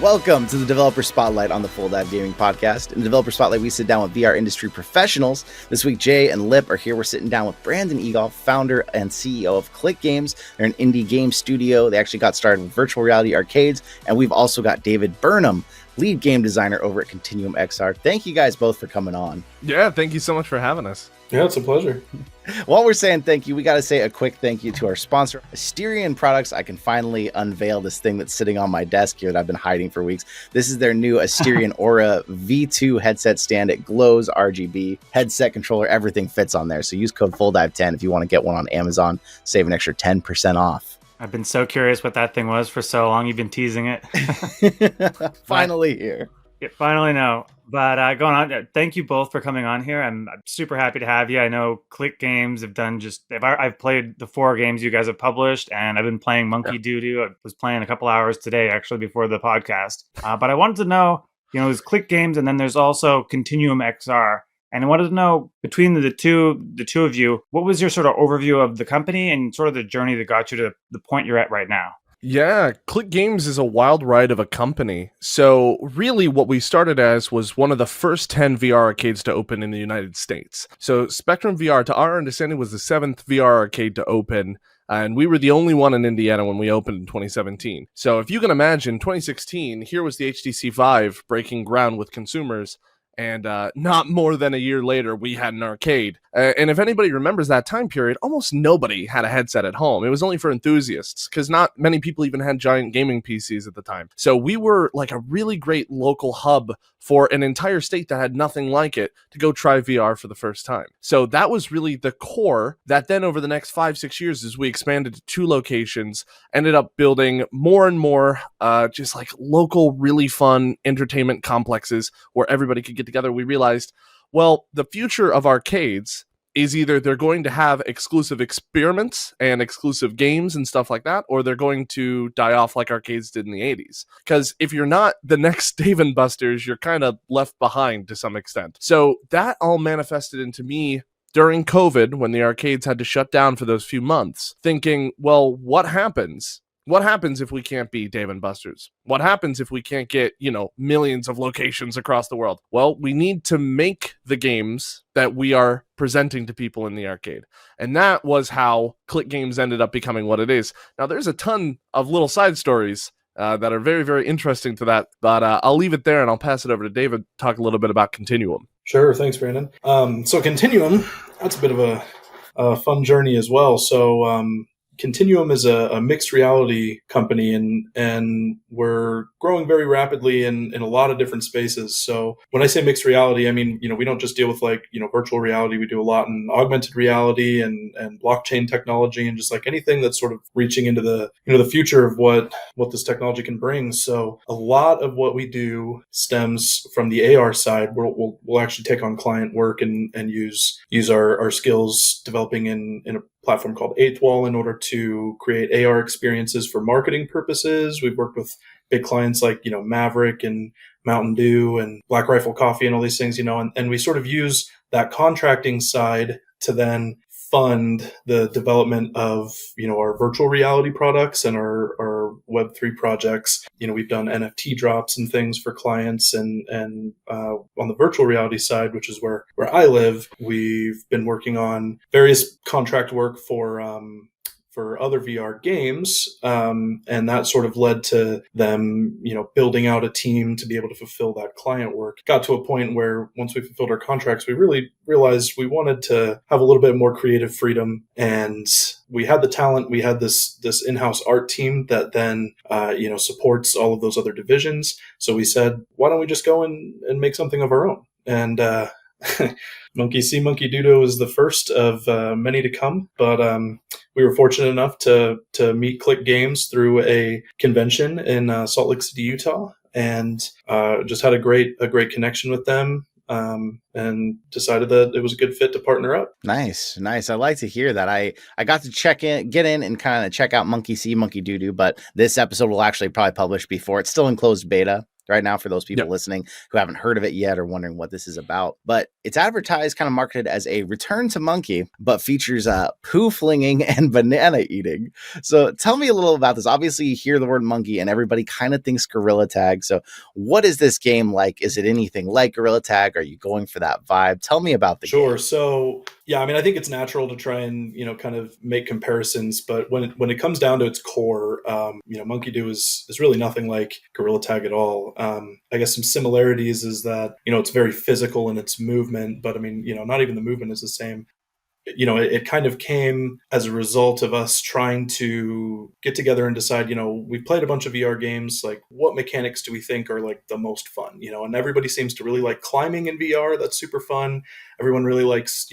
Welcome to the Developer Spotlight on the Full Dive Gaming Podcast. In the Developer Spotlight, we sit down with VR industry professionals. This week, Jay and Lip are here. We're sitting down with Brandon Egolf, founder and CEO of Clique Games. They're an indie game studio. They actually got started with virtual reality arcades. And we've also got David Burnham, lead game designer over at Continuum XR. Thank you guys both for coming on. Yeah, thank you so much for having us. Yeah, it's a pleasure. While we're saying thank you, we got to say a quick thank you to our sponsor, Asterion Products. I can finally unveil this thing that's sitting on my desk here that I've been hiding for weeks. This is their new Asterion Aura V2 headset stand. It glows RGB, headset controller, everything fits on there. So use code FULLDIVE10 if you want to get one on Amazon. Save an extra 10% off. I've been so curious what that thing was for so long. You've been teasing it. Finally here. Yeah, finally know. But going on, thank you both for coming on here. I'm super happy to have you. I know Clique Games have done I've played the 4 games you guys have published, and I've been playing Monkey Doo-Doo. I was playing a couple hours today, actually, before the podcast. But I wanted to know, there's Clique Games, and then there's also Continuum XR. And I wanted to know, between the two of you, what was your sort of overview of the company and sort of the journey that got you to the point you're at right now? Yeah, Clique Games is a wild ride of a company. So really what we started as was one of the first 10 VR arcades to open in the United States. So Spectrum VR, to our understanding, was the 7th VR arcade to open. And we were the only one in Indiana when we opened in 2017. So if you can imagine, 2016, here was the HTC Vive breaking ground with consumers. And not more than a year later, we had an arcade. And if anybody remembers that time period, almost nobody had a headset at home. It was only for enthusiasts, because not many people even had giant gaming PCs at the time. So we were like a really great local hub for an entire state that had nothing like it to go try VR for the first time. So that was really the core that then over the next 5-6 years, as we expanded to 2 locations, ended up building more and more just like local, really fun entertainment complexes where everybody could get together. We realized, well, the future of arcades is either they're going to have exclusive experiments and exclusive games and stuff like that, or they're going to die off like arcades did in the 80s. Because if you're not the next Dave & Buster's, you're kind of left behind to some extent. So that all manifested into me during COVID, when the arcades had to shut down for those few months, thinking, well, what happens? What happens if we can't be Dave & Buster's? What happens if we can't get, millions of locations across the world? Well, we need to make the games that we are presenting to people in the arcade. And that was how Clique Games ended up becoming what it is. Now, there's a ton of little side stories that are very, very interesting to that, but I'll leave it there and I'll pass it over to David to talk a little bit about Continuum. Sure, thanks, Brandon. So Continuum, that's a bit of a fun journey as well. So Continuum is a mixed reality company, and we're growing very rapidly in a lot of different spaces. So when I say mixed reality, I mean, we don't just deal with virtual reality. We do a lot in augmented reality and blockchain technology, and just like anything that's sort of reaching into the future of what this technology can bring. So a lot of what we do stems from the AR side. We'll actually take on client work and use our skills developing in a platform called Eighth Wall in order to create AR experiences for marketing purposes. We've worked with big clients like, Maverick and Mountain Dew and Black Rifle Coffee and all these things, and we sort of use that contracting side to then fund the development of, our virtual reality products and our Web3 projects. We've done NFT drops and things for clients, and on the virtual reality side, which is where I live, we've been working on various contract work for other VR games, and that sort of led to them, building out a team to be able to fulfill that client work. Got to a point where once we fulfilled our contracts, we really realized we wanted to have a little bit more creative freedom, and we had the talent. We had this in-house art team that then, supports all of those other divisions. So we said, why don't we just go and make something of our own? And Monkey See, Monkey Doo-Doo is the first of many to come, but we were fortunate enough to meet Clique Games through a convention in Salt Lake City, Utah, and just had a great connection with them. And decided that it was a good fit to partner up. Nice. I like to hear that. I got to get in and kind of check out Monkey See, Monkey Doo-Doo, but this episode will actually probably publish before. It's still in closed beta. right now for those people listening who haven't heard of it yet or wondering what this is about. But it's advertised, kind of marketed as a return to Monkey, but features poo flinging and banana eating. So tell me a little about this. Obviously, you hear the word monkey and everybody kind of thinks Gorilla Tag. So what is this game like? Is it anything like Gorilla Tag? Are you going for that vibe? Tell me about the game. So yeah, I mean, I think it's natural to try and, kind of make comparisons, but when it comes down to its core, Monkey Do is really nothing like Gorilla Tag at all. I guess some similarities is that, it's very physical in its movement, but I mean, not even the movement is the same. It kind of came as a result of us trying to get together and decide, we've played a bunch of VR games, like what mechanics do we think are like the most fun, and everybody seems to really like climbing in VR. That's super fun. Everyone really likes,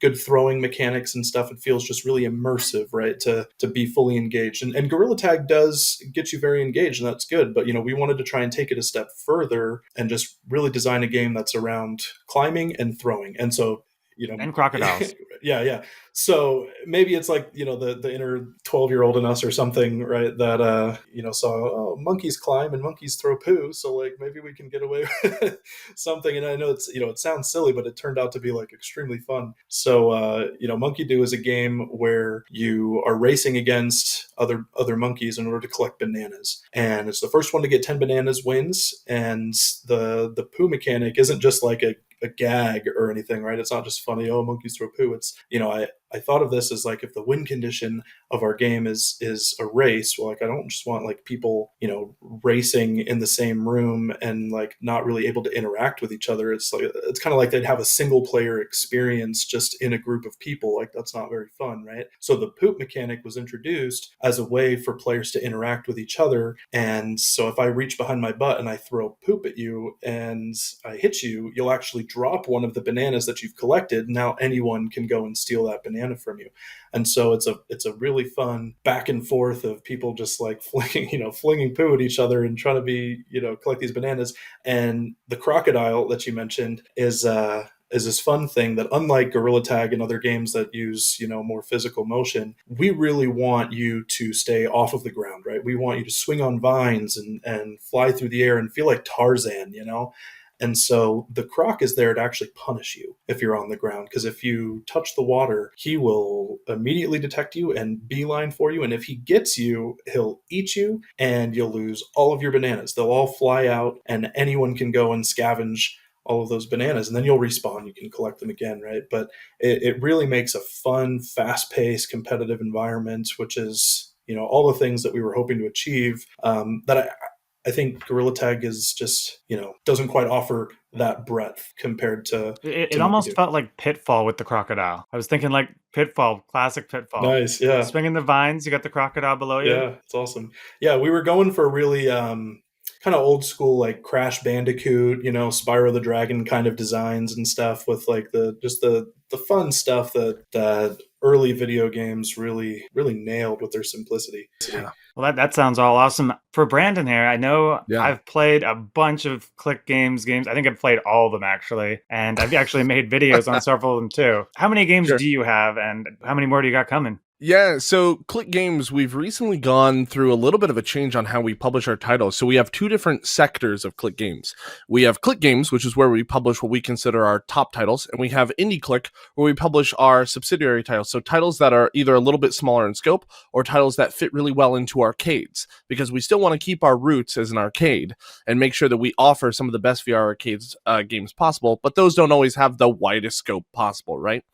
good throwing mechanics and stuff. It feels just really immersive, right? To be fully engaged. And Gorilla Tag does get you very engaged, and that's good. But, we wanted to try and take it a step further and just really design a game that's around climbing and throwing. And so, and crocodiles. Yeah. So maybe it's like, the inner 12-year-old in us or something, right? That, saw, monkeys climb and monkeys throw poo. So like, maybe we can get away with something. And I know it's, it sounds silly, but it turned out to be like extremely fun. So, Monkey Do is a game where you are racing against other monkeys in order to collect bananas. And it's the first one to get 10 bananas wins. And the poo mechanic isn't just like a gag or anything, right? It's not just funny, monkeys throw poo. It's, I thought of this as like, if the win condition of our game is a race, well, like I don't just want like people, racing in the same room and like not really able to interact with each other. It's like, it's kind of like they'd have a single player experience just in a group of people. Like that's not very fun, right? So the poop mechanic was introduced as a way for players to interact with each other. And so if I reach behind my butt and I throw poop at you and I hit you, you'll actually drop one of the bananas that you've collected. Now anyone can go and steal that banana from you. And so it's a really fun back and forth of people just like flinging poo at each other and trying to be, collect these bananas. And the crocodile that you mentioned is this fun thing that, unlike Gorilla Tag and other games that use, more physical motion, we really want you to stay off of the ground, right? We want you to swing on vines and fly through the air and feel like Tarzan, And so the croc is there to actually punish you if you're on the ground, because if you touch the water, he will immediately detect you and beeline for you. And if he gets you, he'll eat you and you'll lose all of your bananas. They'll all fly out and anyone can go and scavenge all of those bananas, and then you'll respawn. You can collect them again, right? But it really makes a fun, fast-paced, competitive environment, which is, all the things that we were hoping to achieve, that I think Gorilla Tag is just, doesn't quite offer that breadth compared to. It almost felt like Pitfall with the crocodile. I was thinking like Pitfall, classic Pitfall. Nice, yeah. Swinging the vines, you got the crocodile below you. Yeah, it's awesome. Yeah, we were going for really kind of old school, like Crash Bandicoot, Spyro the Dragon kind of designs and stuff, with like the fun stuff that early video games really nailed with their simplicity. Yeah. Well, that sounds all awesome. For Brandon here, I know I've played a bunch of Clique games. I think I've played all of them, actually. And I've actually made videos on several of them, too. How many games do you have, and how many more do you got coming? Yeah, so Clique Games, we've recently gone through a little bit of a change on how we publish our titles. So we have two different sectors of Clique Games. We have Clique Games, which is where we publish what we consider our top titles, and we have Indie Clique, where we publish our subsidiary titles. So titles that are either a little bit smaller in scope or titles that fit really well into arcades, because we still want to keep our roots as an arcade and make sure that we offer some of the best VR arcades games possible, but those don't always have the widest scope possible, right?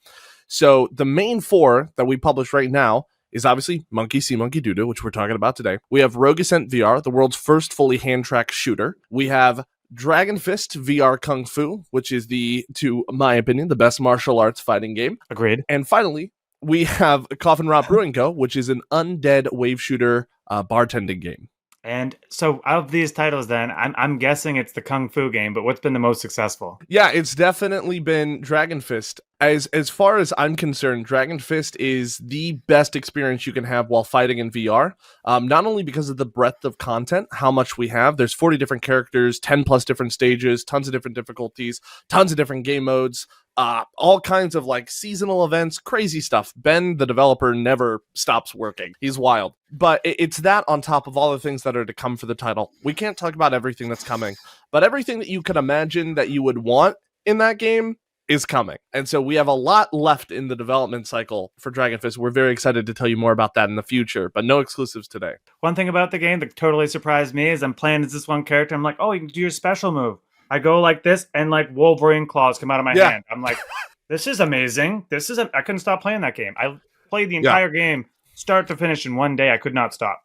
So the main four that we publish right now is obviously Monkey See, Monkey Do, which we're talking about today. We have Rogue Ascent VR, the world's first fully hand-tracked shooter. We have Dragon Fist VR Kung Fu, which is to my opinion, the best martial arts fighting game. Agreed. And finally, we have Coffin Rot Brewing Co., which is an undead wave shooter bartending game. And so of these titles then, I'm guessing it's the Kung Fu game, but what's been the most successful? Yeah, it's definitely been Dragon Fist. As far as I'm concerned, Dragon Fist is the best experience you can have while fighting in VR. Not only because of the breadth of content, how much we have. There's 40 different characters, 10 plus different stages, tons of different difficulties, tons of different game modes, all kinds of like seasonal events, crazy stuff. Ben, the developer, never stops working. He's wild. But it's that on top of all the things that are to come for the title. We can't talk about everything that's coming, but everything that you could imagine that you would want in that game is coming. And so we have a lot left in the development cycle for Dragon Fist. We're very excited to tell you more about that in the future, but no exclusives today. One thing about the game that totally surprised me is I'm playing as this one character. I'm like, oh, you can do your special move. I go like this and like Wolverine claws come out of my hand. I'm like, this is amazing. I couldn't stop playing that game. I played the entire game start to finish in one day. I could not stop.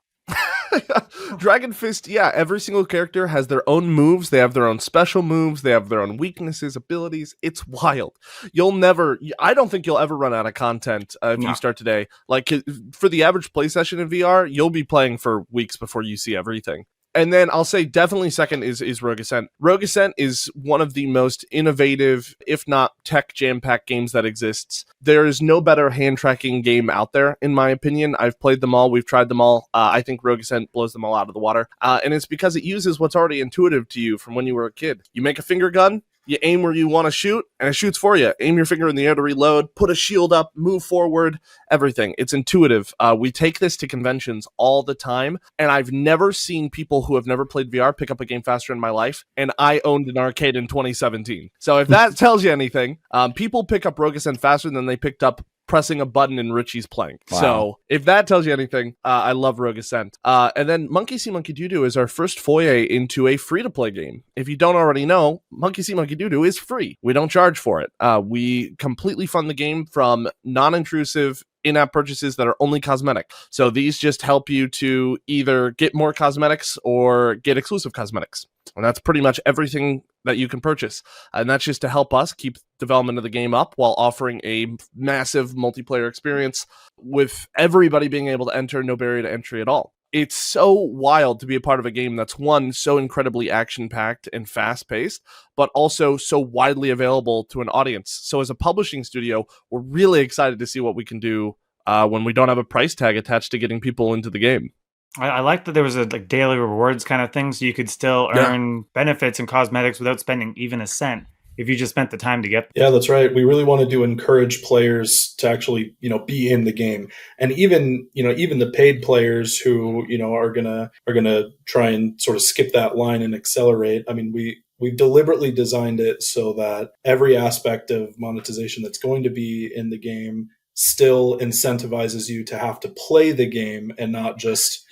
Dragon Fist, every single character has their own moves. They have their own special moves. They have their own weaknesses, abilities. It's wild. I don't think you'll ever run out of content if you start today. Like, for the average play session in VR, you'll be playing for weeks before you see everything. And then I'll say definitely second is Rogue Ascent. Rogue Ascent is one of the most innovative, if not tech jam-packed games that exists. There is no better hand-tracking game out there, in my opinion. I've played them all. We've tried them all. I think Rogue Ascent blows them all out of the water. And it's because it uses what's already intuitive to you from when you were a kid. You make a finger gun, you aim where you want to shoot, and it shoots for you. Aim your finger in the air to reload, put a shield up, move forward, everything. It's intuitive. We take this to conventions all the time, and I've never seen people who have never played VR pick up a game faster in my life, and I owned an arcade in 2017. So if that tells you anything, people pick up Rogue Ascent faster than they picked up pressing a button in Richie's Plank. Wow. So if that tells you anything, I love Rogue Ascent. And then Monkey See Monkey Do Do is our first foray into a free-to-play game. If you don't already know, Monkey See Monkey Do Do is free. We don't charge for it. We completely fund the game from non-intrusive in-app purchases that are only cosmetic. So these just help you to either get more cosmetics or get exclusive cosmetics. And that's pretty much everything that you can purchase. And that's just to help us keep development of the game up while offering a massive multiplayer experience with everybody being able to enter, no barrier to entry at all. It's so wild to be a part of a game that's, one, so incredibly action-packed and fast-paced, but also so widely available to an audience. So as a publishing studio, we're really excited to see what we can do when we don't have a price tag attached to getting people into the game. I like that there was a daily rewards kind of thing, so you could still earn benefits and cosmetics without spending even a cent if you just spent the time to get them. Yeah, that's right. We really wanted to encourage players to actually, be in the game. And even the paid players who, are gonna try and sort of skip that line and accelerate. I mean, we've deliberately designed it so that every aspect of monetization that's going to be in the game still incentivizes you to have to play the game and not just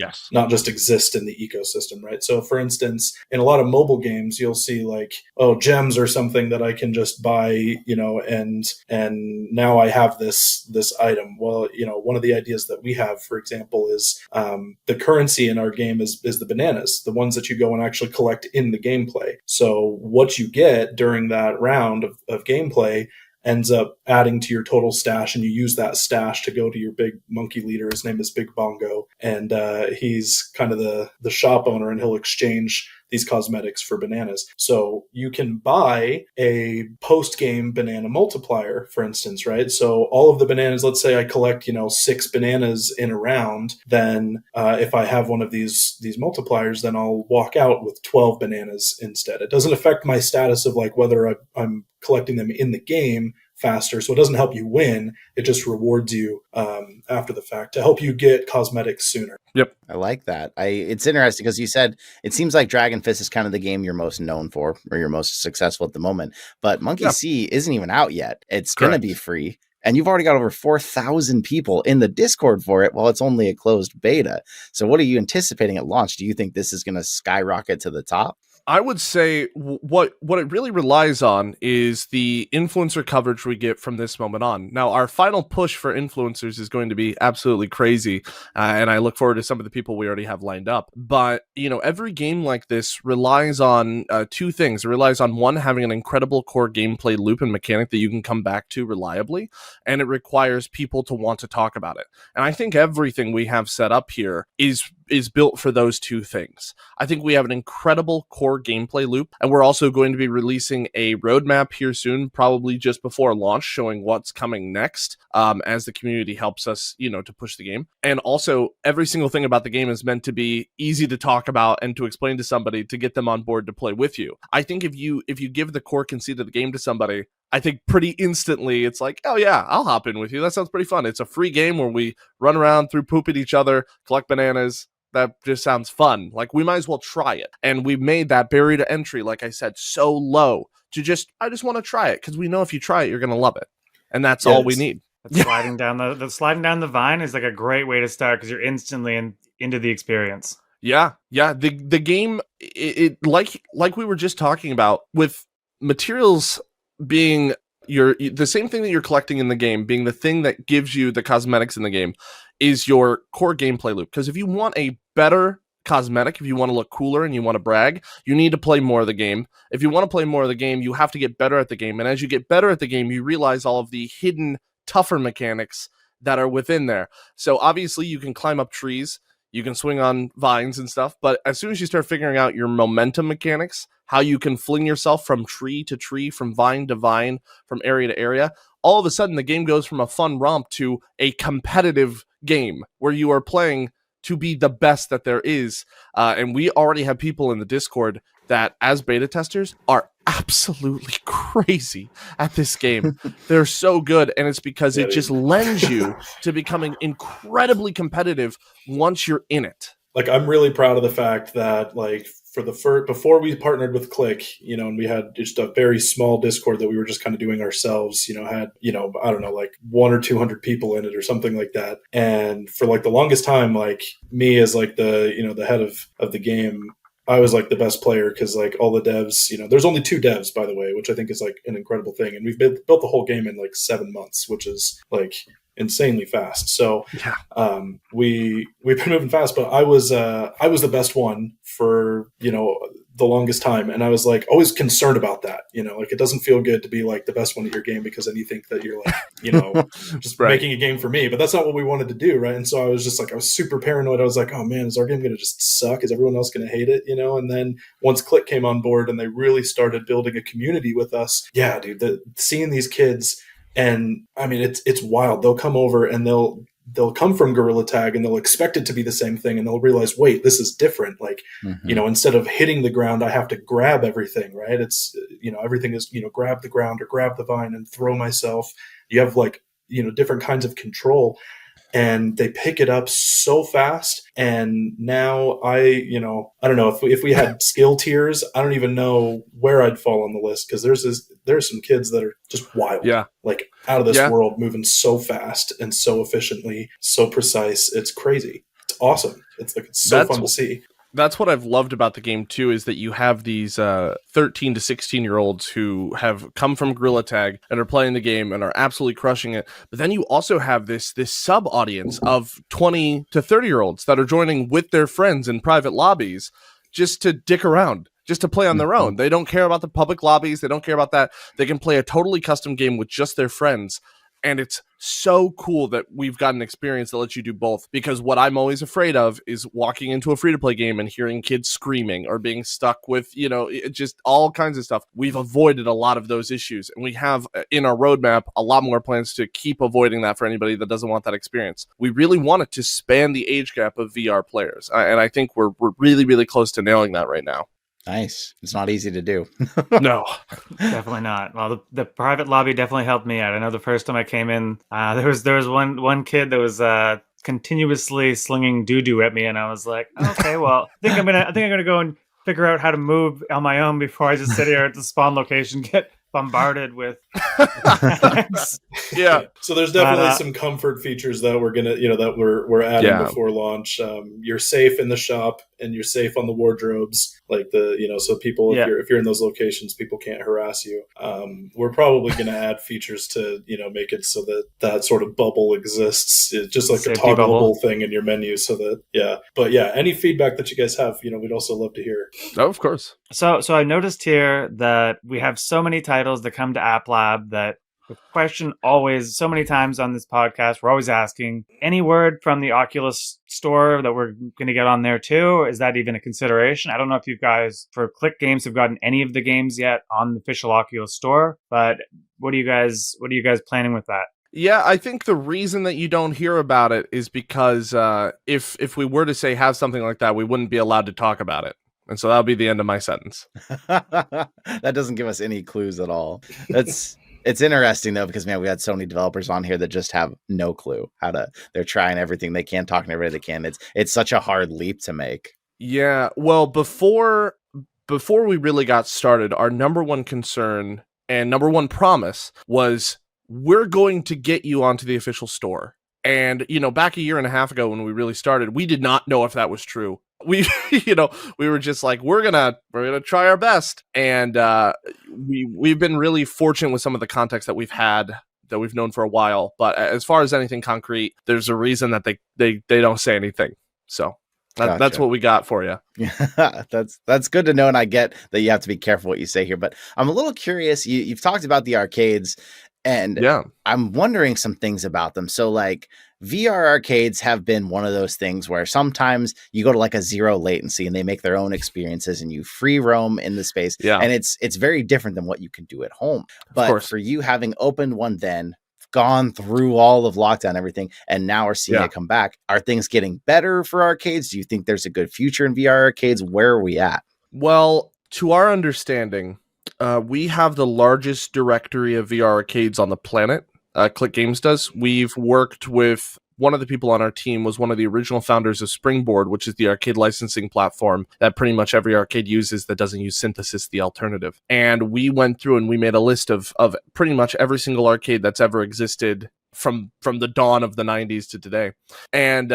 exist in the ecosystem, right? So for instance, in a lot of mobile games, you'll see like, gems or something that I can just buy, and now I have this item. Well, one of the ideas that we have, for example, is the currency in our game is the bananas, the ones that you go and actually collect in the gameplay. So what you get during that round of gameplay ends up adding to your total stash, and you use that stash to go to your big monkey leader. His name is Big Bongo, and he's kind of the shop owner, and he'll exchange these cosmetics for bananas. So you can buy a post-game banana multiplier, for instance, right? So all of the bananas, let's say I collect, 6 bananas in a round, then if I have one of these multipliers, then I'll walk out with 12 bananas instead. It doesn't affect my status of like whether I'm collecting them in the game faster. So it doesn't help you win. It just rewards you after the fact to help you get cosmetics sooner. Yep. I like that. It's interesting because you said it seems like Dragon Fist is kind of the game you're most known for or you're most successful at the moment. But Monkey See isn't even out yet. It's going to be free. And you've already got over 4,000 people in the Discord for it while it's only a closed beta. So what are you anticipating at launch? Do you think this is going to skyrocket to the top? I would say what it really relies on is the influencer coverage we get from this moment on. Now, our final push for influencers is going to be absolutely crazy, and I look forward to some of the people we already have lined up. But, every game like this relies on two things. It relies on, one, having an incredible core gameplay loop and mechanic that you can come back to reliably, and it requires people to want to talk about it. And I think everything we have set up here is is built for those two things. I think we have an incredible core gameplay loop, and we're also going to be releasing a roadmap here soon, probably just before launch, showing what's coming next, as the community helps us, to push the game. And also, every single thing about the game is meant to be easy to talk about and to explain to somebody to get them on board to play with you. I think if you give the core conceit of the game to somebody, I think pretty instantly it's like, oh yeah, I'll hop in with you. That sounds pretty fun. It's a free game where we run around through poop at each other, collect bananas. That just sounds fun. Like, we might as well try it. And we've made that barrier to entry, like I said, so low to I just want to try it, because we know if you try it, you're going to love it. And that's all we need. Sliding down the vine is like a great way to start, because you're instantly into the experience. Yeah. The game, it like we were just talking about, with materials being the same thing that you're collecting in the game, being the thing that gives you the cosmetics in the game, is your core gameplay loop. Because if you want a better cosmetic, if you want to look cooler and you want to brag, you need to play more of the game. If you want to play more of the game, you have to get better at the game. And as you get better at the game, you realize all of the hidden, tougher mechanics that are within there. So obviously you can climb up trees, you can swing on vines and stuff, but as soon as you start figuring out your momentum mechanics, how you can fling yourself from tree to tree, from vine to vine, from area to area, all of a sudden the game goes from a fun romp to a competitive game where you are playing to be the best that there is. And we already have people in the Discord that, as beta testers, are absolutely crazy at this game. They're so good, and it's because it just lends you to becoming incredibly competitive once you're in it. Like, I'm really proud of the fact that, like, before we partnered with Clique, and we had just a very small Discord that we were just kind of doing ourselves, had, I don't know, like 100 or 200 people in it or something like that. And for like the longest time, like, me as like the, the head of the game, I was like the best player, because like all the devs, there's only 2 devs, by the way, which I think is like an incredible thing. And we've built the whole game in like 7 months, which is like insanely fast. So we've been moving fast, but I was the best one for, the longest time. And I was like always concerned about that, like, it doesn't feel good to be like the best one at your game, because then you think that you're like, just right. making a game for me, but that's not what we wanted to do. Right. And so I was just like, I was super paranoid. I was like, oh man, is our game going to just suck? Is everyone else going to hate it? And then once Clique came on board and they really started building a community with us. Yeah, dude, seeing these kids, and I mean, it's wild. They'll come over and they'll come from Gorilla Tag and they'll expect it to be the same thing, and they'll realize, wait, this is different. Like, instead of hitting the ground, I have to grab everything, right? It's, everything is, grab the ground or grab the vine and throw myself. You have like, different kinds of control, and they pick it up so fast. And now I don't know if we had skill tiers, I don't even know where I'd fall on the list, because there's some kids that are just wild, like out of this world, moving so fast and so efficiently, so precise. It's crazy. It's awesome. It's like, it's so fun to see. That's what I've loved about the game too, is that you have these 13 to 16 year olds who have come from Gorilla Tag and are playing the game and are absolutely crushing it. But then you also have this sub audience of 20 to 30 year olds that are joining with their friends in private lobbies just to dick around, just to play on their own. They don't care about the public lobbies. They don't care about that. They can play a totally custom game with just their friends. And it's so cool that we've got an experience that lets you do both, because what I'm always afraid of is walking into a free-to-play game and hearing kids screaming or being stuck with, just all kinds of stuff. We've avoided a lot of those issues, and we have in our roadmap a lot more plans to keep avoiding that for anybody that doesn't want that experience. We really want it to span the age gap of VR players, and I think we're really, really close to nailing that right now. Nice. It's not easy to do. No, definitely not. Well, the private lobby definitely helped me out. I know the first time I came in, there was one kid that was continuously slinging doo-doo at me, and I was like, okay, well, I think I'm gonna go and figure out how to move on my own before I just sit here at the spawn location, get bombarded with yeah. So there's definitely some comfort features that we're gonna, that we're adding before launch. You're safe in the shop and you're safe on the wardrobes, like so people, if you're in those locations, people can't harass you. We're probably gonna add features to make it so that sort of bubble exists. It's just like safety a toggleable thing in your menu, so that But any feedback that you guys have, we'd also love to hear. Oh, of course. So I noticed here that we have so many titles that come to App Lab that The question always, so many times on this podcast, we're always asking, any word from the Oculus store that we're going to get on there too? Is that even a consideration? I don't know if you guys, for Clique Games, have gotten any of the games yet on the official Oculus store, but what are you guys planning with that? Yeah, I think the reason that you don't hear about it is because if we were to say have something like that, we wouldn't be allowed to talk about it. And so that'll be the end of my sentence. That doesn't give us any clues at all. It's interesting though, because man, we had so many developers on here that just have no clue they're trying everything they can, talking to everybody they can. It's such a hard leap to make. Yeah, well, before we really got started, our number one concern and number one promise was we're going to get you onto the official store. And, back a year and a half ago when we really started, we did not know if that was true. We were just like, we're gonna try our best. And we've been really fortunate with some of the contacts that we've had, that we've known for a while. But as far as anything concrete, there's a reason that they don't say anything. So that's what we got for you. Yeah, that's good to know. And I get that you have to be careful what you say here, but I'm a little curious. You've talked about the arcades, and yeah, I'm wondering some things about them. So like VR arcades have been one of those things where sometimes you go to like a zero latency and they make their own experiences and you free roam in the space. Yeah. And it's very different than what you can do at home. But for you, having opened one then, gone through all of lockdown, everything, and now we're seeing it come back, are things getting better for arcades? Do you think there's a good future in VR arcades? Where are we at? Well, to our understanding, we have the largest directory of VR arcades on the planet. Clique Games does. We've worked with one of the people on our team was one of the original founders of Springboard, which is the arcade licensing platform that pretty much every arcade uses that doesn't use Synthesis, the alternative. And we went through and we made a list of pretty much every single arcade that's ever existed from the dawn of the 90s to today. And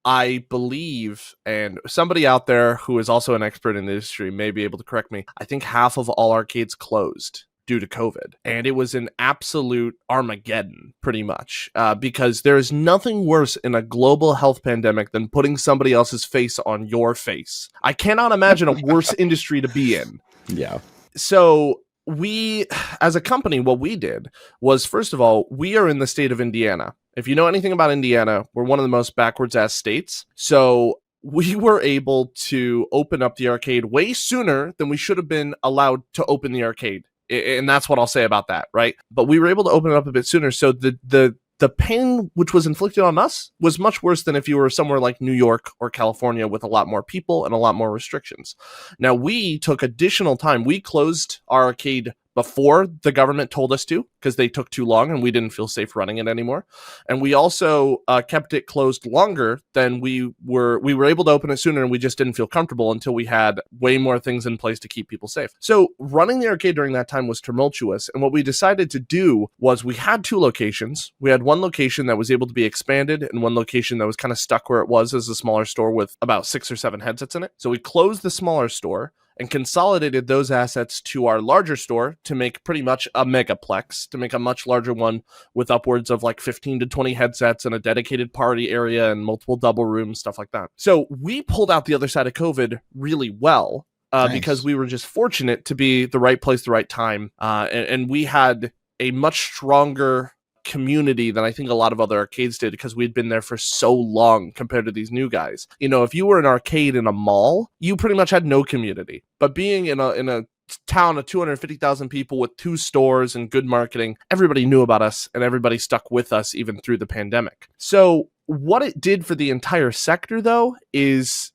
I believe, and somebody out there who is also an expert in the industry may be able to correct me, I think half of all arcades closed due to COVID. And it was an absolute Armageddon, pretty much, because there is nothing worse in a global health pandemic than putting somebody else's face on your face. I cannot imagine a worse industry to be in. Yeah. So we, as a company, what we did was, first of all, we are in the state of Indiana. If you know anything about Indiana, we're one of the most backwards ass states. So we were able to open up the arcade way sooner than we should have been allowed to open the arcade. And that's what I'll say about that, right? But we were able to open it up a bit sooner. So the pain which was inflicted on us was much worse than if you were somewhere like New York or California with a lot more people and a lot more restrictions. Now, we took additional time. We closed our arcade before the government told us to, because they took too long and we didn't feel safe running it anymore. And we also kept it closed longer than we were able to open it sooner, and we just didn't feel comfortable until we had way more things in place to keep people safe. So running the arcade during that time was tumultuous. And what we decided to do was we had two locations. We had one location that was able to be expanded and one location that was kind of stuck where it was as a smaller store with about 6 or 7 headsets in it. So we closed the smaller store and consolidated those assets to our larger store to make pretty much a megaplex, to make a much larger one with upwards of like 15 to 20 headsets and a dedicated party area and multiple double rooms, stuff like that. So we pulled out the other side of COVID really well because we were just fortunate to be the right place, the right time. And we had a much stronger community than I think a lot of other arcades did because we'd been there for so long compared to these new guys. You know, if you were an arcade in a mall, you pretty much had no community. But being in a town of 250,000 people with 2 stores and good marketing, everybody knew about us and everybody stuck with us even through the pandemic. So what it did for the entire sector, though, is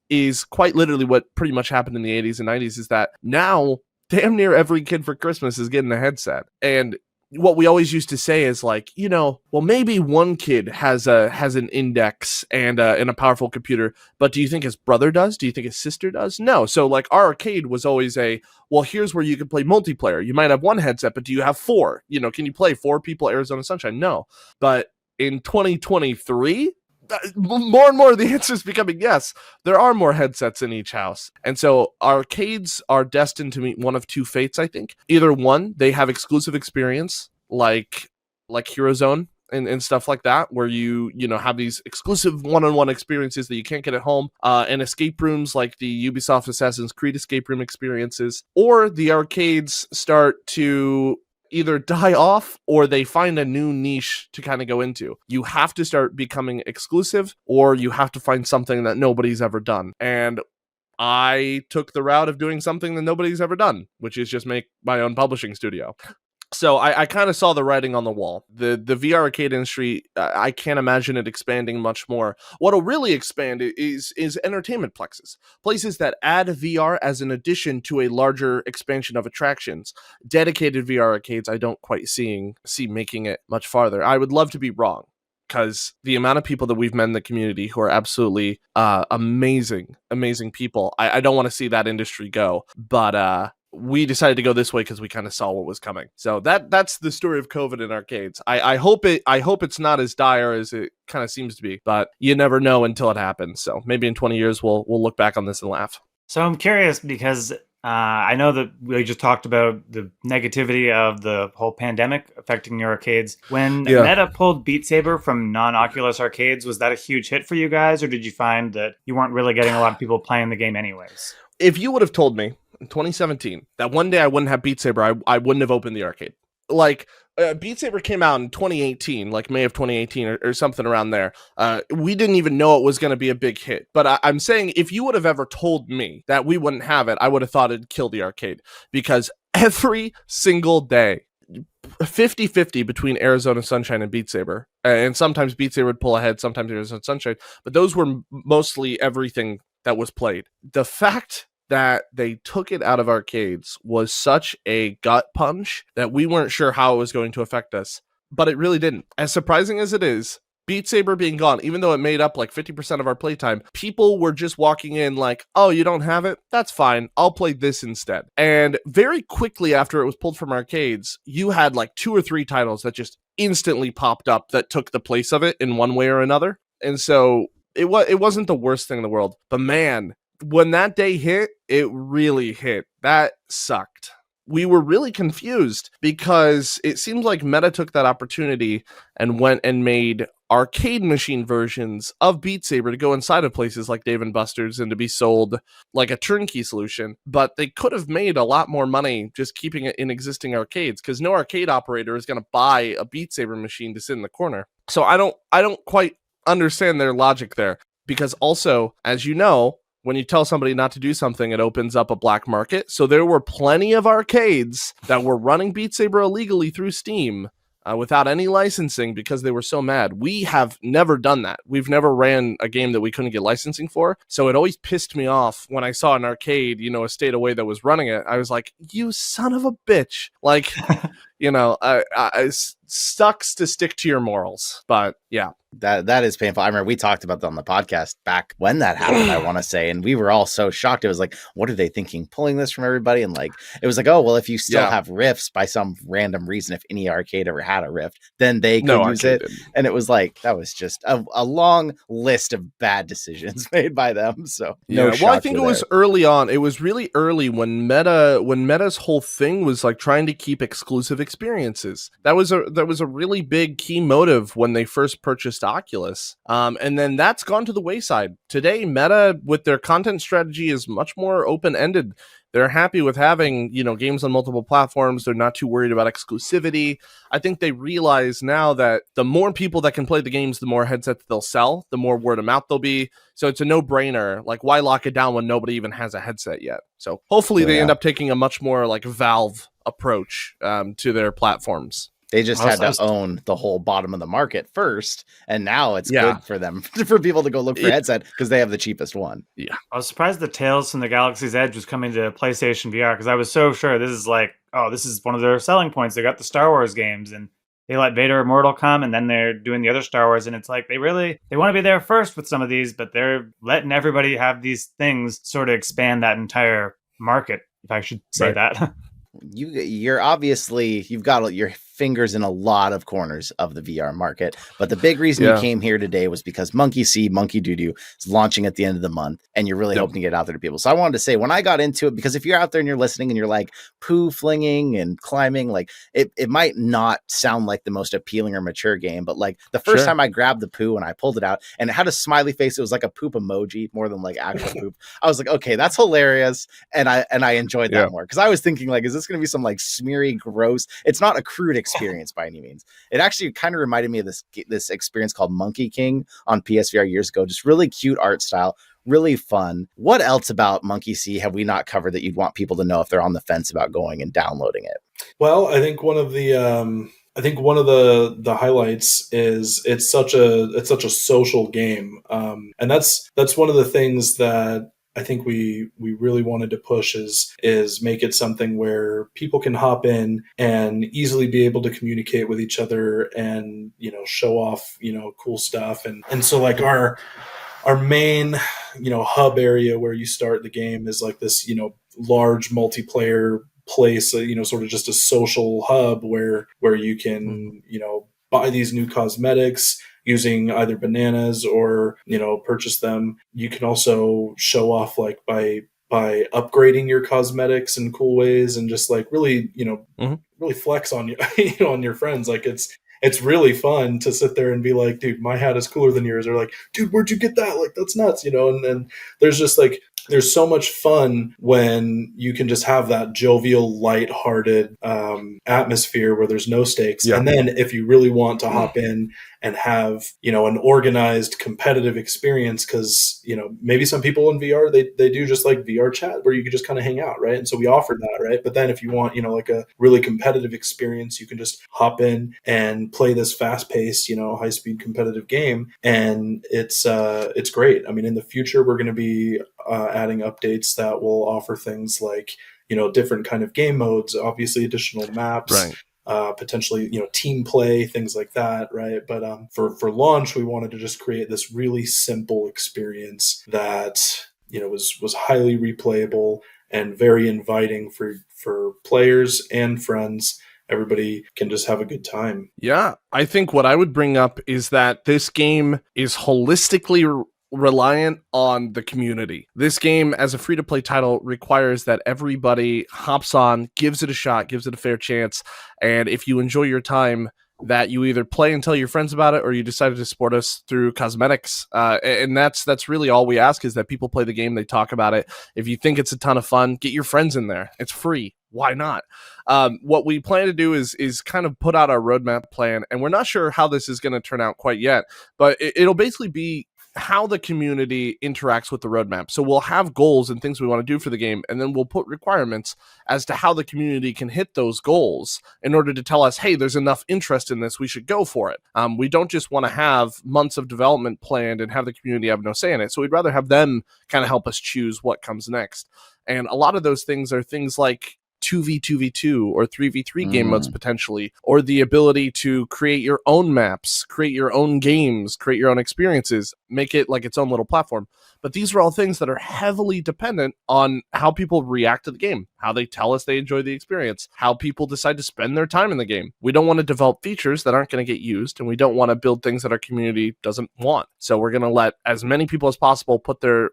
quite literally what pretty much happened in the 80s and 90s, is that now damn near every kid for Christmas is getting a headset. And what we always used to say is like, you know, well, maybe one kid has an index and a powerful computer, but do you think his brother does? Do you think his sister does? No. So like our arcade was always well, here's where you can play multiplayer. You might have one headset, but do you have 4? You know, can you play 4 people Arizona Sunshine? No. But in 2023, more and more the answer is becoming yes. There are more headsets in each house. And so arcades are destined to meet one of 2 fates, I think. Either one, they have exclusive experience like Hero Zone and stuff like that, where you know have these exclusive one-on-one experiences that you can't get at home, and escape rooms like the Ubisoft Assassin's Creed escape room experiences, or the arcades start to either die off or they find a new niche to kind of go into. You have to start becoming exclusive, or you have to find something that nobody's ever done. And I took the route of doing something that nobody's ever done, which is just make my own publishing studio. So I kind of saw the writing on the wall. The VR arcade industry, I can't imagine it expanding much more. What'll really expand is entertainment plexes, places that add VR as an addition to a larger expansion of attractions. Dedicated VR arcades, I don't quite see making it much farther. I would love to be wrong, because the amount of people that we've met in the community who are absolutely amazing people, I don't want to see that industry go. But we decided to go this way because we kind of saw what was coming. So that's the story of COVID in arcades. I hope it's not as dire as it kind of seems to be, but you never know until it happens. So maybe in 20 years we'll look back on this and laugh. So I'm curious because I know that we just talked about the negativity of the whole pandemic affecting your arcades. When Meta pulled Beat Saber from non-Oculus arcades, was that a huge hit for you guys, or did you find that you weren't really getting a lot of people playing the game anyways? If you would have told me in 2017 that one day I wouldn't have Beat Saber, I wouldn't have opened the arcade. Like, Beat Saber came out in 2018, like May of 2018 or something around there. We didn't even know it was going to be a big hit. But I'm saying, if you would have ever told me that we wouldn't have it, I would have thought it'd kill the arcade. Because every single day, 50-50 between Arizona Sunshine and Beat Saber. And sometimes Beat Saber would pull ahead, sometimes Arizona Sunshine. But those were mostly everything that was played. The fact that they took it out of arcades was such a gut punch that we weren't sure how it was going to affect us. But it really didn't. As surprising as it is, Beat Saber being gone, even though it made up like 50% of our playtime, people were just walking in like, oh, you don't have it? That's fine. I'll play this instead. And very quickly after it was pulled from arcades, you had like 2 or 3 titles that just instantly popped up that took the place of it in one way or another. And so it wasn't the worst thing in the world. But man, when that day hit, it really hit. That sucked. We were really confused because it seemed like Meta took that opportunity and went and made arcade machine versions of Beat Saber to go inside of places like Dave & Buster's and to be sold like a turnkey solution. But they could have made a lot more money just keeping it in existing arcades, because no arcade operator is going to buy a Beat Saber machine to sit in the corner. So I don't quite understand their logic there, because also, as you know, when you tell somebody not to do something, it opens up a black market. So there were plenty of arcades that were running Beat Saber illegally through Steam without any licensing because they were so mad. We have never done that. We've never ran a game that we couldn't get licensing for. So it always pissed me off when I saw an arcade, a state away that was running it. I was like, you son of a bitch. Like, it sucks to stick to your morals. But yeah. That is painful. I remember we talked about that on the podcast back when that happened, I want to say, and we were all so shocked. It was like, what are they thinking, pulling this from everybody? And like, it was like, oh, well, if you still have rifts by some random reason, if any arcade ever had a rift, then they could use it. Didn't. And it was like, that was just a long list of bad decisions made by them. So well, I think it was early on. It was really early when Meta's whole thing was like trying to keep exclusive experiences. That was a really big key motive when they first purchased Oculus. And then that's gone to the wayside. Today, Meta, with their content strategy, is much more open-ended. They're happy with having, games on multiple platforms. They're not too worried about exclusivity. I think they realize now that the more people that can play the games, the more headsets they'll sell, the more word of mouth they'll be. So it's a no-brainer. Like, why lock it down when nobody even has a headset yet? So hopefully they end up taking a much more like Valve approach to their platforms. They just had to own the whole bottom of the market first, and now it's good for them, for people to go look for a headset because they have the cheapest one. Yeah, I was surprised the Tales from the Galaxy's Edge was coming to PlayStation VR, because I was so sure this is one of their selling points. They got the Star Wars games, and they let Vader Immortal come, and then they're doing the other Star Wars, and it's like they want to be there first with some of these, but they're letting everybody have these things sort of expand that entire market, if I should say that. You're obviously, you've got your fingers in a lot of corners of the VR market. But the big reason you came here today was because Monkey See, Monkey Doo-Doo is launching at the end of the month, and you're really hoping to get out there to people. So I wanted to say, when I got into it, because if you're out there and you're listening and you're like poo flinging and climbing, like it might not sound like the most appealing or mature game, but like the first time I grabbed the poo and I pulled it out and it had a smiley face, it was like a poop emoji more than like actual poop. I was like, okay, that's hilarious. And I enjoyed that more, because I was thinking, like, is this going to be some like smeary, gross? It's not a crude experience by any means. It actually kind of reminded me of this experience called Monkey King on PSVR years ago. Just really cute art style, really fun. What else about Monkey See have we not covered that you'd want people to know if they're on the fence about going and downloading it? Well, I think one of the highlights is it's such a social game, and that's one of the things that I think we really wanted to push is make it something where people can hop in and easily be able to communicate with each other and, you know, show off, you know, cool stuff. And so like our main, you know, hub area where you start the game is like this, you know, large multiplayer place, you know, sort of just a social hub where you can, you know, buy these new cosmetics using either bananas or, you know, purchase them. You can also show off like by upgrading your cosmetics in cool ways and just like really, you know, really flex on you, you know, on your friends. Like it's really fun to sit there and be like, dude, my hat is cooler than yours. Or like, dude, where'd you get that? Like, that's nuts, you know? And there's just like, there's so much fun when you can just have that jovial, lighthearted atmosphere where there's no stakes. Yeah. And then if you really want to hop in and have, you know, an organized competitive experience, because, you know, maybe some people in VR, they do just like VR chat where you can just kind of hang out, right? And so we offer that, right? But then if you want, you know, like a really competitive experience, you can just hop in and play this fast-paced, you know, high-speed competitive game. And it's great. I mean, in the future, we're going to be adding updates that will offer things like, you know, different kind of game modes, obviously additional maps, right. Potentially, you know, team play, things like that, right? But for launch, we wanted to just create this really simple experience that, you know, was highly replayable and very inviting for players and friends. Everybody can just have a good time. Yeah, I think what I would bring up is that this game is holistically reliant on the community. This game, as a free-to-play title, requires that everybody hops on, gives it a shot, gives it a fair chance, and if you enjoy your time, that you either play and tell your friends about it, or you decided to support us through cosmetics. And that's really all we ask, is that people play the game, they talk about it. If you think it's a ton of fun, get your friends in there. It's free. Why not? What we plan to do is kind of put out our roadmap plan, and we're not sure how this is going to turn out quite yet, but it'll basically be how the community interacts with the roadmap. So we'll have goals and things we want to do for the game, and then we'll put requirements as to how the community can hit those goals in order to tell us, hey, there's enough interest in this, we should go for it. We don't just want to have months of development planned and have the community have no say in it. So we'd rather have them kind of help us choose what comes next. And a lot of those things are things like 2v2v2 or 3v3 game modes potentially, or the ability to create your own maps, create your own games, create your own experiences, make it like its own little platform. But these are all things that are heavily dependent on how people react to the game, how they tell us they enjoy the experience, how people decide to spend their time in the game. We don't want to develop features that aren't going to get used, and we don't want to build things that our community doesn't want. So we're going to let as many people as possible put their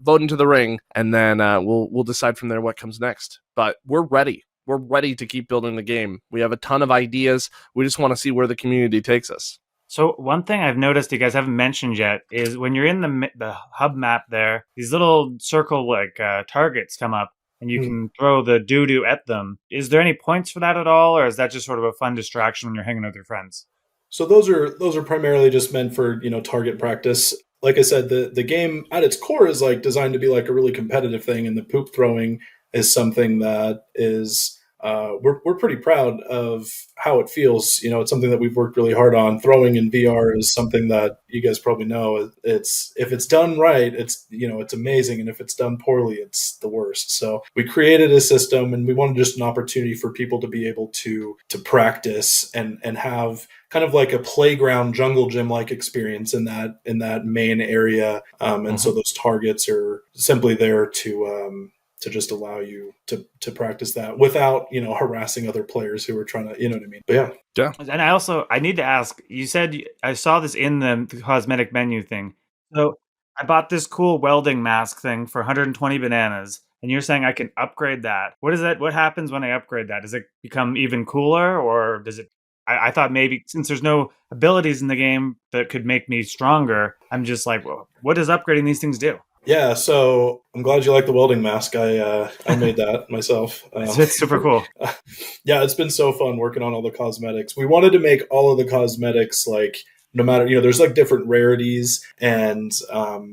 vote into the ring, and then we'll decide from there what comes next. But we're ready. We're ready to keep building the game. We have a ton of ideas. We just want to see where the community takes us. So one thing I've noticed you guys haven't mentioned yet is when you're in the hub map there, these little circle like targets come up, and you can throw the doo-doo at them. Is there any points for that at all, or is that just sort of a fun distraction when you're hanging with your friends? So those are primarily just meant for, you know, target practice. Like I said, the game at its core is like designed to be like a really competitive thing, and the poop throwing is something that is we're pretty proud of how it feels. You know, it's something that we've worked really hard on. Throwing in VR is something that you guys probably know. It's if it's done right, it's, you know, it's amazing, and if it's done poorly, it's the worst. So we created a system, and we wanted just an opportunity for people to be able to practice and have kind of like a playground jungle gym like experience in that main area. And so those targets are simply there to to just allow you to practice that without, harassing other players who are trying to, you know what I mean? But yeah. And I need to ask, you said I saw this in the cosmetic menu thing. So I bought this cool welding mask thing for 120 bananas, and you're saying I can upgrade that. What is that? What happens when I upgrade that? Does it become even cooler, or does it? I thought maybe since there's no abilities in the game that could make me stronger, I'm just like, well, what does upgrading these things do? Yeah, so I'm glad you like the welding mask. I made that myself. It's super cool. Yeah, it's been so fun working on all the cosmetics. We wanted to make all of the cosmetics like no matter, there's like different rarities, and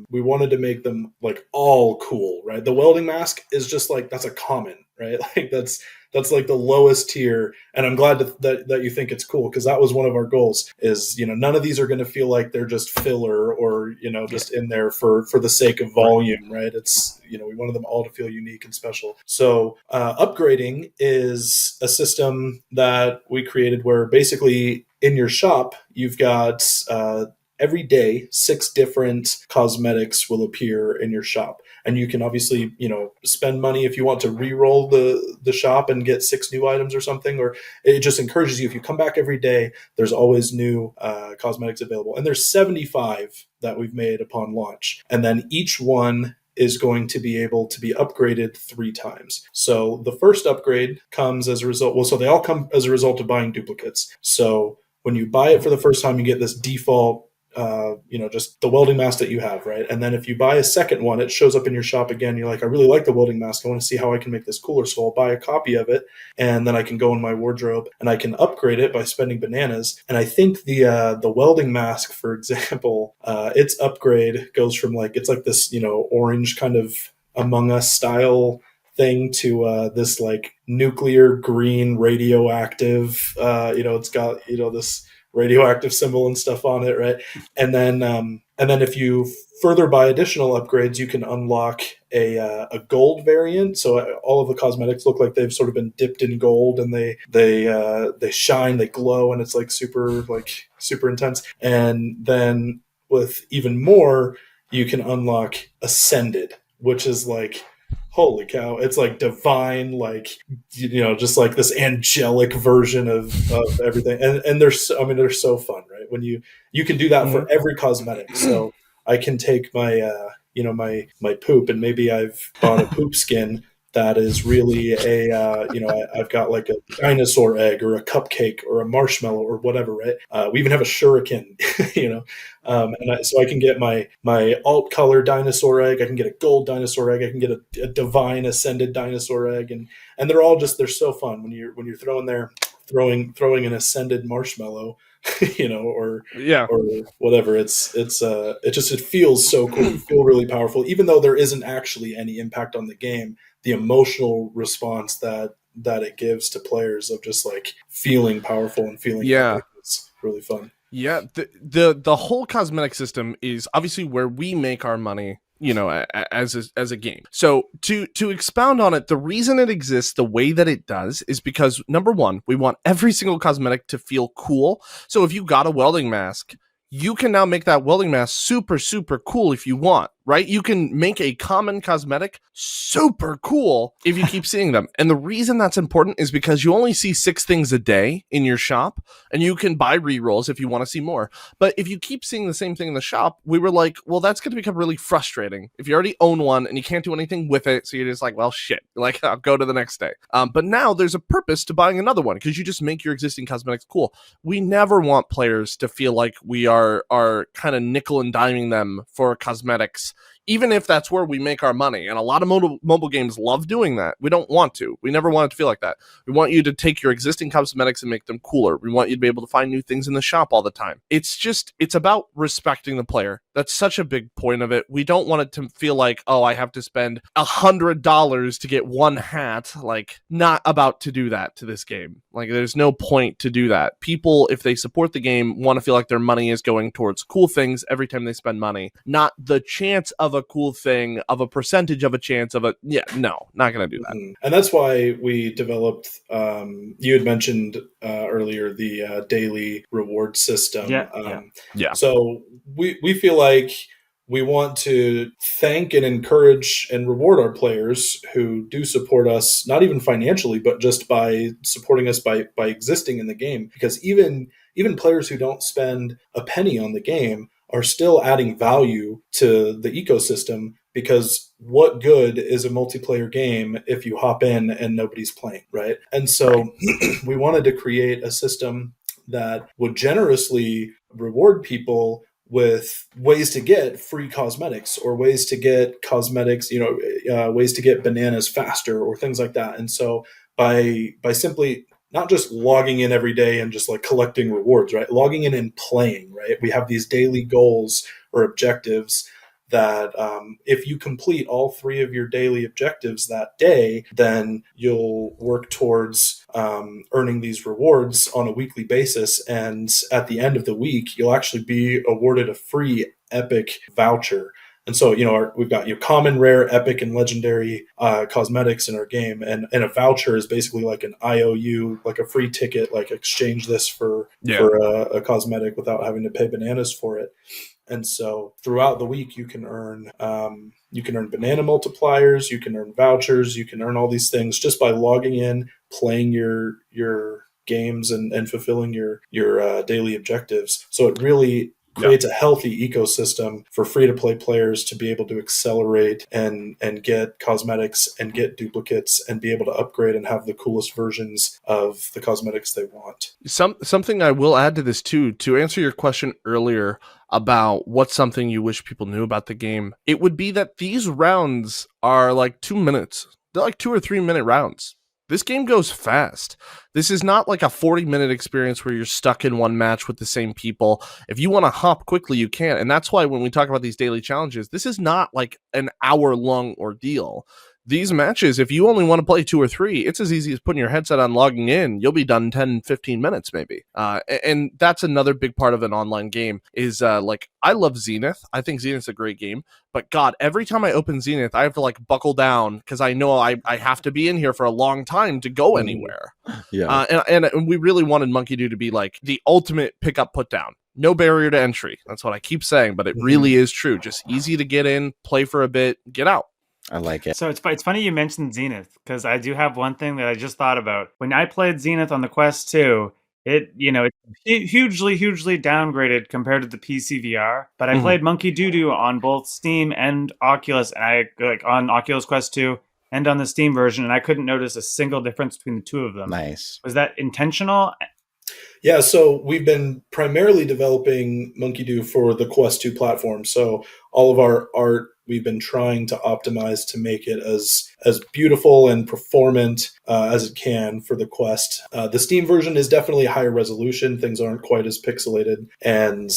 we wanted to make them like all cool, right? The welding mask is just like, that's a common, right? Like that's like the lowest tier, and I'm glad that you think it's cool, because that was one of our goals is, none of these are going to feel like they're just filler or, just in there for the sake of volume, right? It's, we wanted them all to feel unique and special. So upgrading is a system that we created where basically in your shop, you've got every day 6 different cosmetics will appear in your shop. And you can obviously, spend money if you want to re-roll the shop and get 6 new items or something, or it just encourages you. If you come back every day, there's always new cosmetics available. And there's 75 that we've made upon launch. And then each one is going to be able to be upgraded 3 times. So the first upgrade comes as a result. So they all come as a result of buying duplicates. So when you buy it for the first time, you get this default just the welding mask that you have, right? And then if you buy a second one, it shows up in your shop again. You're like, I really like the welding mask. I want to see how I can make this cooler. So I'll buy a copy of it, and then I can go in my wardrobe and I can upgrade it by spending bananas. And I think the welding mask, for example, its upgrade goes from it's like this, orange kind of Among Us style thing to this like nuclear green radioactive, it's got, this radioactive symbol and stuff on it, right? And then if you further buy additional upgrades, you can unlock a gold variant. So all of the cosmetics look like they've sort of been dipped in gold, and they shine, they glow, and it's like super intense. And then with even more, you can unlock Ascended, which is like, holy cow, it's like divine, just like this angelic version of everything. And they're so fun, right? When you can do that for every cosmetic. So I can take my my poop, and maybe I've bought a poop skin that is really I've got like a dinosaur egg or a cupcake or a marshmallow or whatever, right? We even have a shuriken, so I can get my alt color dinosaur egg. I can get a gold dinosaur egg. I can get a divine ascended dinosaur egg, and they're all they're so fun when you're throwing an ascended marshmallow, or whatever. It feels so cool. You feel really powerful, even though there isn't actually any impact on the game. The emotional response that it gives to players of just like feeling powerful and feeling epic, it's really fun. Yeah, the whole cosmetic system is obviously where we make our money, as a game. So to expound on it, the reason it exists the way that it does is because, number one, we want every single cosmetic to feel cool. So if you got a welding mask, you can now make that welding mask super, super cool if you want, right? You can make a common cosmetic super cool if you keep seeing them. And the reason that's important is because you only see 6 things a day in your shop, and you can buy rerolls if you want to see more. But if you keep seeing the same thing in the shop, we were like, well, that's going to become really frustrating if you already own one and you can't do anything with it. So you're just like, well, shit, like I'll go to the next day. But now there's a purpose to buying another one, because you just make your existing cosmetics cool. We never want players to feel like we are kind of nickel and diming them for cosmetics, even if that's where we make our money. And a lot of mobile games love doing that. We don't want to. We never want it to feel like that. We want you to take your existing cosmetics and make them cooler. We want you to be able to find new things in the shop all the time. It's about respecting the player. That's such a big point of it. We don't want it to feel like, oh, I have to spend $100 to get one hat. Like, not about to do that to this game. Like, there's no point to do that. People, if they support the game, want to feel like their money is going towards cool things every time they spend money, not the chance of a cool thing, of a percentage of a chance of not gonna do that. And that's why we developed, you had mentioned earlier, the daily reward system. Yeah. So we feel like we want to thank and encourage and reward our players who do support us, not even financially, but just by supporting us by existing in the game. Because even players who don't spend a penny on the game are still adding value to the ecosystem, because what good is a multiplayer game if you hop in and nobody's playing, right? And so we wanted to create a system that would generously reward people with ways to get free cosmetics, or ways to get cosmetics, ways to get bananas faster, or things like that. And so by simply not just logging in every day and just like collecting rewards, right? Logging in and playing, right? We have these daily goals or objectives that if you complete all 3 of your daily objectives that day, then you'll work towards earning these rewards on a weekly basis. And at the end of the week, you'll actually be awarded a free epic voucher. And so, we've got common, rare, epic, and legendary cosmetics in our game. And a voucher is basically like an IOU, like a free ticket, like exchange this for a cosmetic without having to pay bananas for it. And so throughout the week, you can earn banana multipliers, you can earn vouchers, you can earn all these things just by logging in, playing your games, and fulfilling your daily objectives. So it really creates a healthy ecosystem for free-to-play players to be able to accelerate and get cosmetics and get duplicates and be able to upgrade and have the coolest versions of the cosmetics they want. Something I will add to this too, to answer your question earlier about what's something you wish people knew about the game, it would be that these rounds are like 2 minutes. They're like 2 or 3 minute rounds. This game goes fast. This is not like a 40-minute experience where you're stuck in one match with the same people. If you want to hop quickly, you can. And that's why when we talk about these daily challenges, this is not like an hour-long ordeal. These matches, if you only want to play 2 or 3, it's as easy as putting your headset on, logging in. You'll be done 10, 15 minutes maybe. And that's another big part of an online game is I love Zenith. I think Zenith's a great game. But God, every time I open Zenith, I have to like buckle down because I know I have to be in here for a long time to go anywhere. Yeah. And we really wanted Monkey Do to be like the ultimate pick up, put down. No barrier to entry. That's what I keep saying, but it really is true. Just easy to get in, play for a bit, get out. I like it. So it's funny you mentioned Zenith, because I do have one thing that I just thought about. When I played Zenith on the Quest 2, it's hugely downgraded compared to the PC VR. But I played Monkey Doo on both Steam and Oculus, and I on Oculus Quest 2 and on the Steam version, and I couldn't notice a single difference between the two of them. Nice. Was that intentional? Yeah, so we've been primarily developing Monkey Do for the Quest 2 platform. So all of our art, we've been trying to optimize to make it as beautiful and performant as it can for the Quest. The Steam version is definitely a higher resolution. Things aren't quite as pixelated. And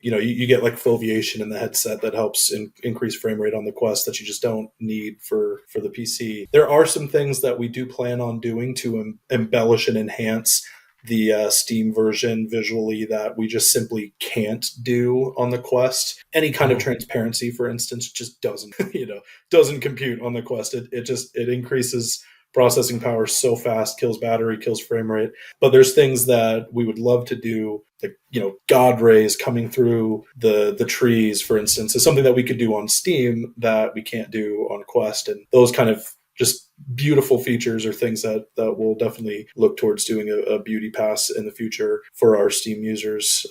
you get like foveation in the headset that helps increase frame rate on the Quest that you just don't need for the PC. There are some things that we do plan on doing to embellish and enhance the Steam version visually that we just simply can't do on the Quest. Any kind of transparency, for instance, just doesn't compute on the Quest. It increases processing power so fast, kills battery, kills frame rate. But there's things that we would love to do, like God rays coming through the trees, for instance, is something that we could do on Steam that we can't do on Quest. And those kind of just beautiful features are things that we'll definitely look towards doing a beauty pass in the future for our Steam users.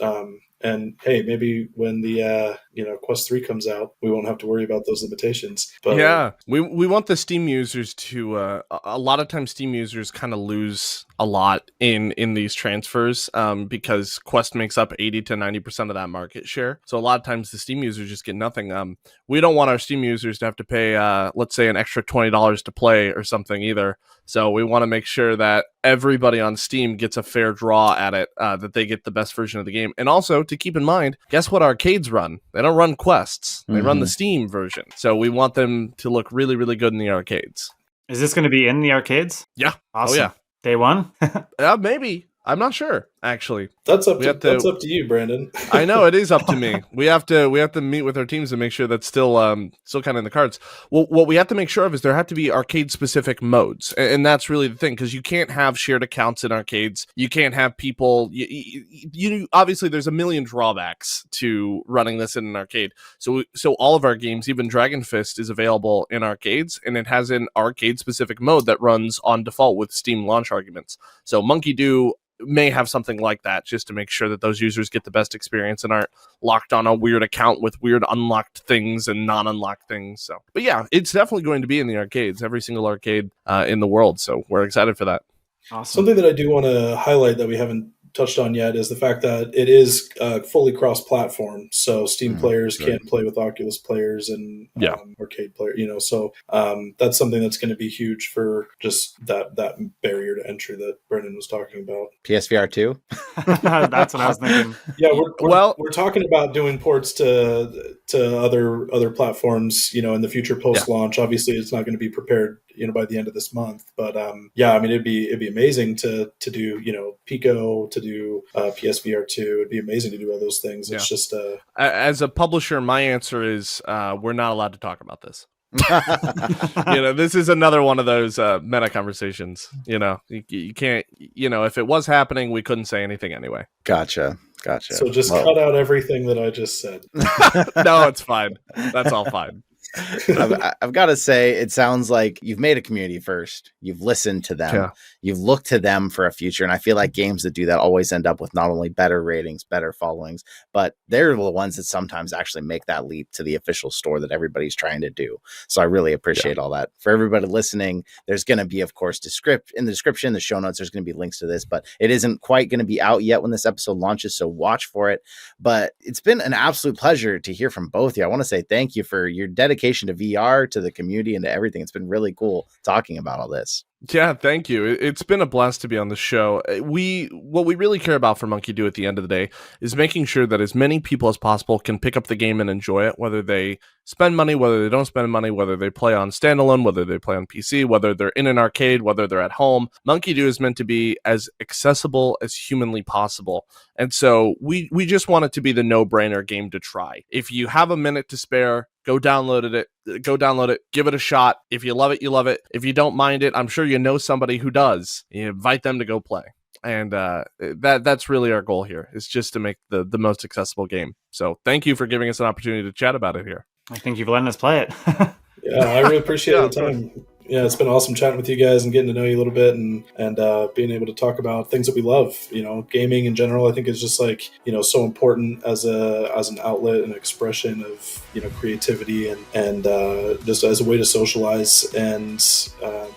And hey, maybe when the Quest 3 comes out, we won't have to worry about those limitations. But yeah, we want the Steam users to a lot of times Steam users kind of lose a lot in these transfers because Quest makes up 80 to 90% of that market share. So a lot of times the Steam users just get nothing. We don't want our Steam users to have to pay let's say an extra $20 to play or something either. So we want to make sure that everybody on Steam gets a fair draw at it, that they get the best version of the game. And also to keep in mind, guess what arcades run? They don't run Quests. They run the Steam version. So we want them to look really, really good in the arcades. Is this going to be in the arcades? Yeah. Awesome. Oh, yeah. Day one? Maybe. I'm not sure. actually. That's up to you, Brandon. I know it is up to me. We have to meet with our teams to make sure that's still kind of in the cards. Well, what we have to make sure of is there have to be arcade specific modes, and that's really the thing, because you can't have shared accounts in arcades. You can't have people. You obviously there's a million drawbacks to running this in an arcade. So all of our games, even Dragon Fist, is available in arcades, and it has an arcade specific mode that runs on default with Steam launch arguments. So Monkey Do may have something like that, just to make sure that those users get the best experience and aren't locked on a weird account with weird unlocked things and non-unlocked things. So, but yeah, it's definitely going to be in the arcades, every single arcade in the world. So we're excited for that. Awesome. Something that I do want to highlight that we haven't touched on yet is the fact that it is fully cross-platform. So Steam players can play with Oculus players and arcade players. So that's something that's going to be huge for just that barrier to entry that Brendan was talking about. PSVR 2? That's what I was thinking. Yeah, we're talking about doing ports to other platforms, in the future post-launch. Obviously, it's not going to be prepared, by the end of this month. But it'd be amazing to do, Pico, to do PSVR 2. It'd be amazing to do all those things. It's just as a publisher, my answer is we're not allowed to talk about this. This is another one of those meta conversations. You can't. If it was happening, we couldn't say anything anyway. Gotcha. So just cut out everything that I just said. No, it's fine. That's all fine. I've got to say, it sounds like you've made a community first. You've listened to them. You've looked to them for a future. And I feel like games that do that always end up with not only better ratings, better followings, but they're the ones that sometimes actually make that leap to the official store that everybody's trying to do. So I really appreciate all that. For everybody listening, there's going to be, of course, in the description, the show notes, there's going to be links to this, but it isn't quite going to be out yet when this episode launches. So watch for it. But it's been an absolute pleasure to hear from both of you. I want to say thank you for your dedication to VR, to the community, and to everything. It's been really cool talking about all this. Yeah, thank you. It's been a blast to be on the show. What we really care about for Monkey Do at the end of the day is making sure that as many people as possible can pick up the game and enjoy it, whether they spend money, whether they don't spend money, whether they play on standalone, whether they play on PC, whether they're in an arcade, whether they're at home. Monkey Do is meant to be as accessible as humanly possible. And so we just want it to be the no-brainer game to try. If you have a minute to spare, go download it, give it a shot. If you love it, you love it. If you don't mind it, I'm sure you know somebody who does. You invite them to go play. And that's really our goal here, is just to make the most accessible game. So thank you for giving us an opportunity to chat about it here. I think you've letting us play it. Yeah, I really appreciate the time. Yeah, it's been awesome chatting with you guys and getting to know you a little bit and being able to talk about things that we love. Gaming in general, I think is just so important as an outlet and expression of creativity and just as a way to socialize. And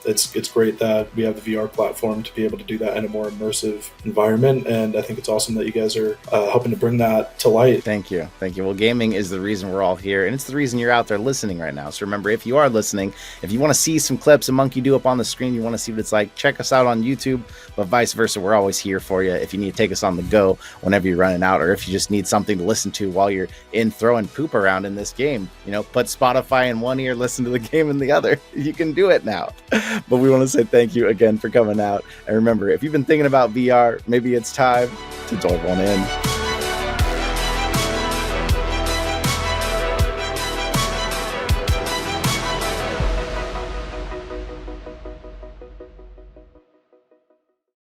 it's great that we have the VR platform to be able to do that in a more immersive environment. And I think it's awesome that you guys are helping to bring that to light. Thank you. Well, gaming is the reason we're all here, and it's the reason you're out there listening right now. So remember, if you are listening, if you want to see some clips of Monkey Do up on the screen, you want to see what it's like, check us out on YouTube, but vice versa, we're always here for you if you need to take us on the go whenever you're running out, or if you just need something to listen to while you're in throwing poop around in this game. Put Spotify in one ear, listen to the game in the other. You can do it now. But we want to say thank you again for coming out, and remember, if you've been thinking about VR, maybe it's time to dive on in.